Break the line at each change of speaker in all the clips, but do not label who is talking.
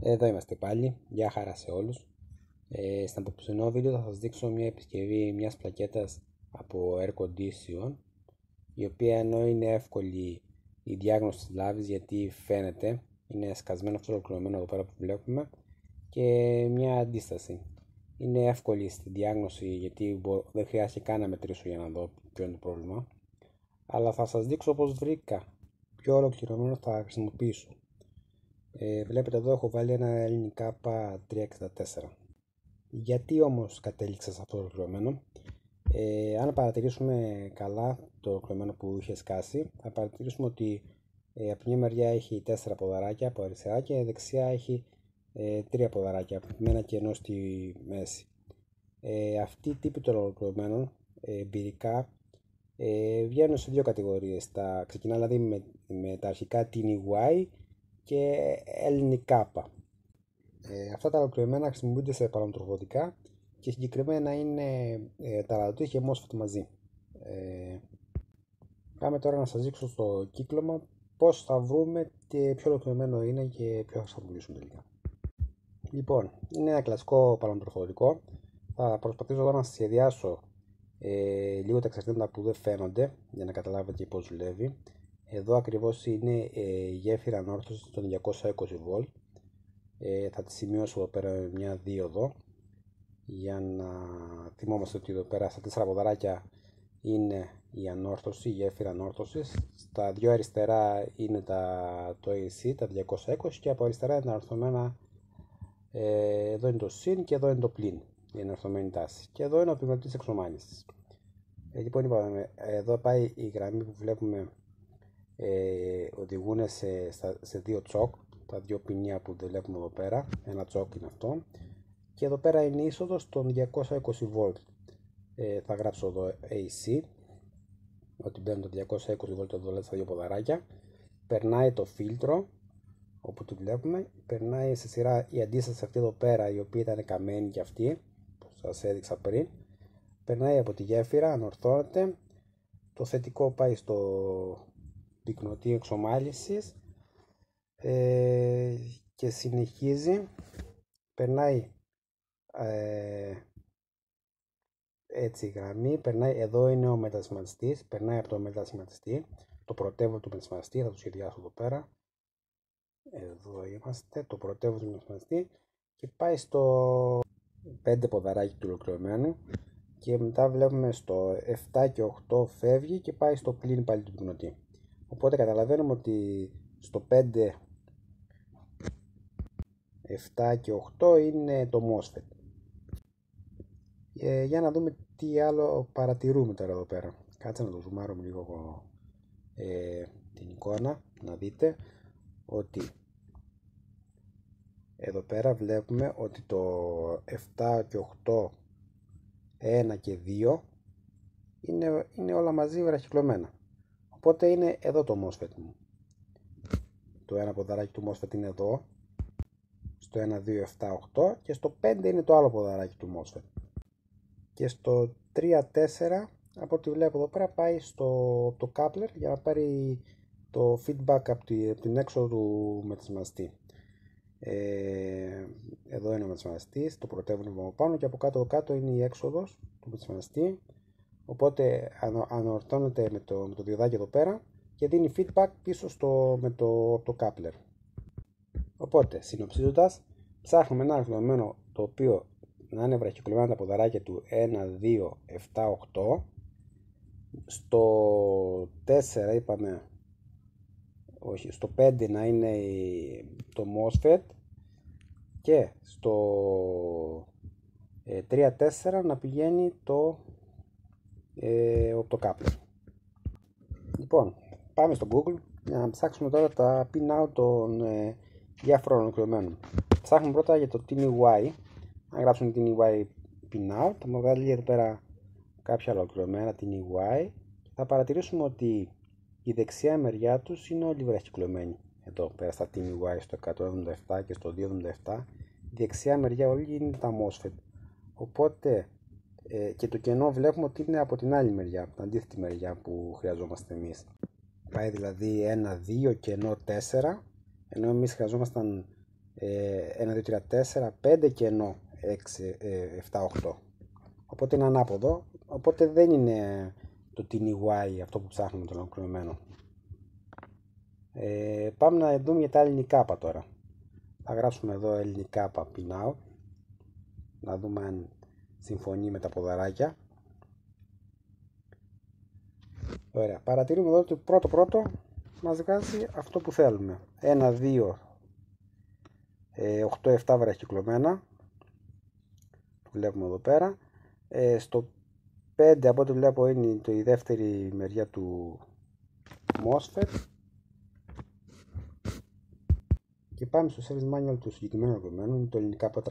Εδώ είμαστε πάλι, γεια χαρά σε όλους. Στα απόψινό βίντεο θα σας δείξω μια επισκευή μιας πλακέτας από Air Condition, η οποία ενώ είναι εύκολη η διάγνωση της λάβης, γιατί φαίνεται, είναι σκασμένο αυτό το ολοκληρωμένο εδώ πέρα που βλέπουμε, και μια αντίσταση. Είναι εύκολη στη διάγνωση, γιατί δεν χρειάζεται καν να μετρήσω για να δω ποιο είναι το πρόβλημα, αλλά θα σας δείξω πως βρήκα πιο ολοκληρωμένο θα χρησιμοποιήσω. Βλέπετε εδώ έχω βάλει ένα ελληνικά 364. Γιατί όμως κατέληξα σε αυτό το ολοκληρωμένο? Αν παρατηρήσουμε καλά το ολοκληρωμένο που είχε σκάσει, θα παρατηρήσουμε ότι από μια μεριά έχει 4 ποδαράκια από αριστερά και δεξιά έχει 3 ποδαράκια με ένα κενό στη μέση. Αυτή η τύπη των ολοκληρωμένων εμπειρικά βγαίνουν σε δύο κατηγορίες. Ξεκινά δηλαδή με τα αρχικά TNY και ελληνικά. Αυτά τα ολοκληρωμένα χρησιμοποιούνται σε παραμετροφωτικά και συγκεκριμένα είναι ταραδοτή και MOSFET μαζί. Πάμε τώρα να σας δείξω στο κύκλωμα πώς θα βρούμε και ποιο ολοκληρωμένο είναι και ποιο θα χρησιμοποιήσουμε τελικά. Λοιπόν, είναι ένα κλασικό παραμετροφωτικό. Θα προσπαθήσω εδώ να σχεδιάσω λίγο τα εξαρτήματα που δεν φαίνονται για να καταλάβετε και πώς δουλεύει. Εδώ ακριβώς είναι η γέφυρα ανόρθωσης των 220V. Θα τη σημειώσω εδώ πέρα με μια δίωδο για να θυμόμαστε ότι εδώ πέρα στα 4 ποδαράκια είναι η ανόρθωση, η γέφυρα ανόρθωσης. Στα δύο αριστερά είναι το AC, τα 220, και από αριστερά είναι ανορθωμένα, εδώ είναι το συν και εδώ είναι το πλην, η ανορθωμένη τάση. Και εδώ είναι ο πυκνοτής εξομάλυνσης. Λοιπόν, είπαμε, εδώ πάει η γραμμή που βλέπουμε, οδηγούν σε δύο τσοκ, τα δύο ποινιά που δεν βλέπουμε εδώ πέρα, ένα τσοκ είναι αυτό, και εδώ πέρα είναι η είσοδος των 220V. Θα γράψω εδώ AC, ότι μπαίνουν το 220V εδώ στα δύο ποδαράκια, περνάει το φίλτρο όπου το βλέπουμε, περνάει σε σειρά η αντίσταση αυτή εδώ πέρα, η οποία ήταν καμένη και αυτή που σας έδειξα πριν, περνάει από τη γέφυρα, ανορθώνεται, το θετικό πάει στο πυκνοτή εξομάλυνσης και συνεχίζει, περνάει έτσι η γραμμή, περνάει, εδώ είναι ο μετασχηματιστής, περνάει από το μετασχηματιστή, το πρωτεύον του μετασχηματιστή, θα το σχεδιάσω εδώ πέρα, εδώ είμαστε, το πρωτεύον του μετασχηματιστή, και πάει στο 5 ποδαράκι του ολοκληρωμένου, και μετά βλέπουμε στο 7 και 8 φεύγει και πάει στο πλήν πάλι του πυκνοτή. Οπότε καταλαβαίνουμε ότι στο 5, 7 και 8 είναι το MOSFET. Για να δούμε τι άλλο παρατηρούμε τώρα εδώ πέρα. Κάτσε να το ζουμάρουμε λίγο την εικόνα, να δείτε ότι εδώ πέρα βλέπουμε ότι το 7 και 8, 1 και 2 είναι όλα μαζί βραχυκλωμένα. Οπότε είναι εδώ το MOSFET μου. Το ένα ποδαράκι του MOSFET είναι εδώ, στο 1, 2, 7, 8, και στο 5 είναι το άλλο ποδαράκι του MOSFET. Και στο 3, 4, από ό,τι βλέπω εδώ πέρα, πάει το coupler για να πάρει το feedback από την έξοδο του μετασχηματιστή. Εδώ είναι ο μετασχηματιστής, το πρωτεύον από πάνω, και από κάτω είναι η έξοδος του μετασχηματιστή. Οπότε ανορθώνεται με το διοδάκι εδώ πέρα και δίνει feedback πίσω με το coupler. Οπότε, συνοψίζοντας, ψάχνουμε ένα ολοκληρωμένο το οποίο να είναι βραχυκλωμένα τα ποδαράκια του 1, 2, 7, 8. Στο 4 είπαμε, όχι, στο 5 να είναι το MOSFET, και στο 3, 4 να πηγαίνει το optocouplер. Λοιπόν, πάμε στο Google για να ψάξουμε τώρα τα pinout των διάφορων ολοκληρωμένων. Ψάχνουμε πρώτα για το TNY. Αν γράψουμε TNY pinout, θα μου βγάλει εδώ πέρα κάποια ολοκληρωμένα TNY. Θα παρατηρήσουμε ότι η δεξιά μεριά τους είναι όλοι βραχυκλωμένοι. Εδώ πέρα στα TNY, στο 177 και στο 277, η δεξιά μεριά όλοι είναι τα MOSFET. Οπότε και το κενό βλέπουμε ότι είναι από την άλλη μεριά, από την αντίθετη μεριά που χρειαζόμαστε εμείς. Πάει δηλαδή 1, 2 κενό 4, ενώ εμείς χρειαζόμασταν 1, 2, 3, 4, 5 και ενώ 6, 7, 8. Οπότε είναι ανάποδο, οπότε δεν είναι το TNY αυτό που ψάχνουμε το ολοκληρωμένο. Πάμε να δούμε για τα ελληνικά τώρα. Θα γράψουμε εδώ ελληνικά πινάω, να δούμε αν συμφωνεί με τα ποδαράκια. Ωραία, παρατηρούμε εδώ ότι πρώτο μας βγάζει αυτό που θέλουμε. 1, 2, 8, 7 βραχυκλωμένα. Το βλέπουμε εδώ πέρα. Στο 5 από ό,τι βλέπω είναι η δεύτερη μεριά του MOSFET. Και πάμε στο service manual του συγκεκριμένου δεδομένου, είναι το ελληνικά από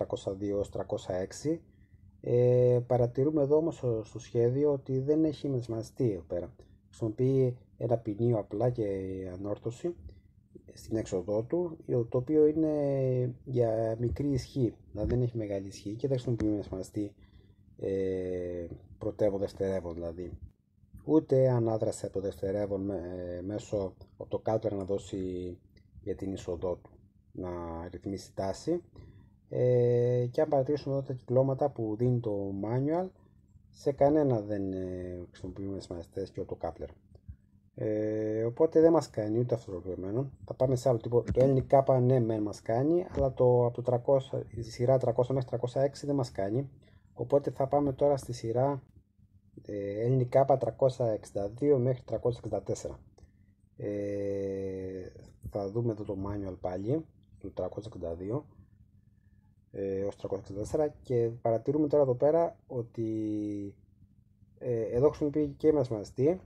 302-306. Παρατηρούμε εδώ όμως στο σχέδιο ότι δεν έχει μετασχηματιστεί εδώ πέρα. Χρησιμοποιεί ένα ποινίο απλά και ανόρθωση στην έξοδό του, το οποίο είναι για μικρή ισχύ, δηλαδή δεν έχει μεγάλη ισχύ και δεν χρησιμοποιεί μετασχηματιστή πρωτεύον δευτερεύον, δηλαδή ούτε ανάδρασε από το δευτερεύον μέσω από το κάλπερ να δώσει για την είσοδό του να ρυθμίσει τάση. Και αν παρατηρήσουμε εδώ τα κυκλώματα που δίνει το manual, σε κανένα δεν χρησιμοποιούμε σημαντιστές και το coupler. Οπότε δεν μας κάνει ούτε αυτό το ολοκληρωμένο. Θα πάμε σε άλλο τύπο. Το LNK ναι μεν μας κάνει, αλλά από το 300, η σειρά 300 μέχρι 306 δεν μας κάνει. Οπότε θα πάμε τώρα στη σειρά LNK 362 μέχρι 364. Θα δούμε εδώ το manual πάλι του 362 ως 364 και παρατηρούμε τώρα εδώ πέρα ότι εδώ χρησιμοποιεί και μετασχηματιστή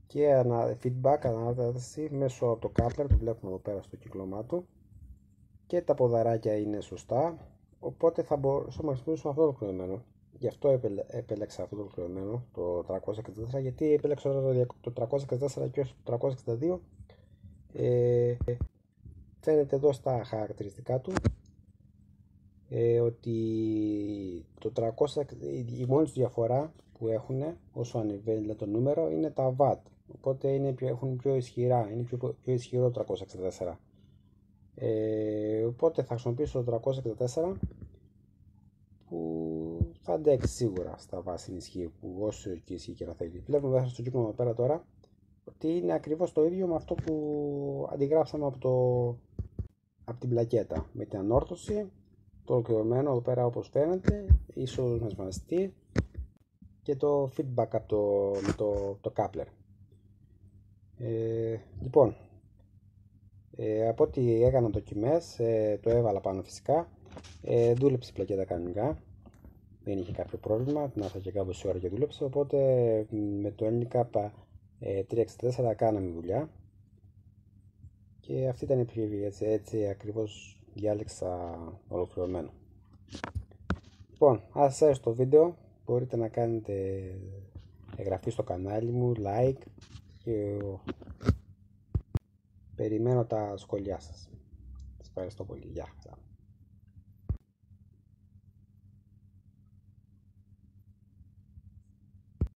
και feedback, ανάδραση μέσω από το coupler, το βλέπουμε εδώ πέρα στο κύκλωμά του, και τα ποδαράκια είναι σωστά, οπότε θα μπορούσαμε να χρησιμοποιήσουμε αυτό το ολοκληρωμένο. Γι' αυτό επέλεξα αυτό το ολοκληρωμένο, το 364, γιατί επέλεξα το 364 και όχι το 362. Φαίνεται εδώ στα χαρακτηριστικά του ότι το 300, η μόνη του διαφορά που έχουν όσο ανεβαίνει το νούμερο είναι τα watt, οπότε έχουν πιο ισχυρά, είναι πιο ισχυρό το 364. Οπότε θα χρησιμοποιήσω το 364 που θα αντέξει σίγουρα στα βάση ισχύ, που όσο και ισχύ και να θέλει. Βλέπουμε μέσα στο κύκλο εδώ πέρα τώρα ότι είναι ακριβώς το ίδιο με αυτό που αντιγράψαμε από την πλακέτα, με την ανόρθωση, το ολοκληρωμένο εδώ πέρα όπως φαίνεται, ίσως μετασχηματιστή και το feedback από το coupler. Λοιπόν, από ό,τι έκανα δοκιμές, το έβαλα πάνω φυσικά, δούλεψε η πλακέτα κανονικά, δεν είχε κάποιο πρόβλημα, την άφησα και κάμποση ώρα και δούλεψε, οπότε με το LNK 364 κάναμε δουλειά και αυτή ήταν η επιλογή, έτσι ακριβώς διάλεξα ολοκληρωμένο. Λοιπόν, αν σας άρεσε το βίντεο μπορείτε να κάνετε εγγραφή στο κανάλι μου, like, και περιμένω τα σχόλιά σας. Σας ευχαριστώ πολύ. Γεια.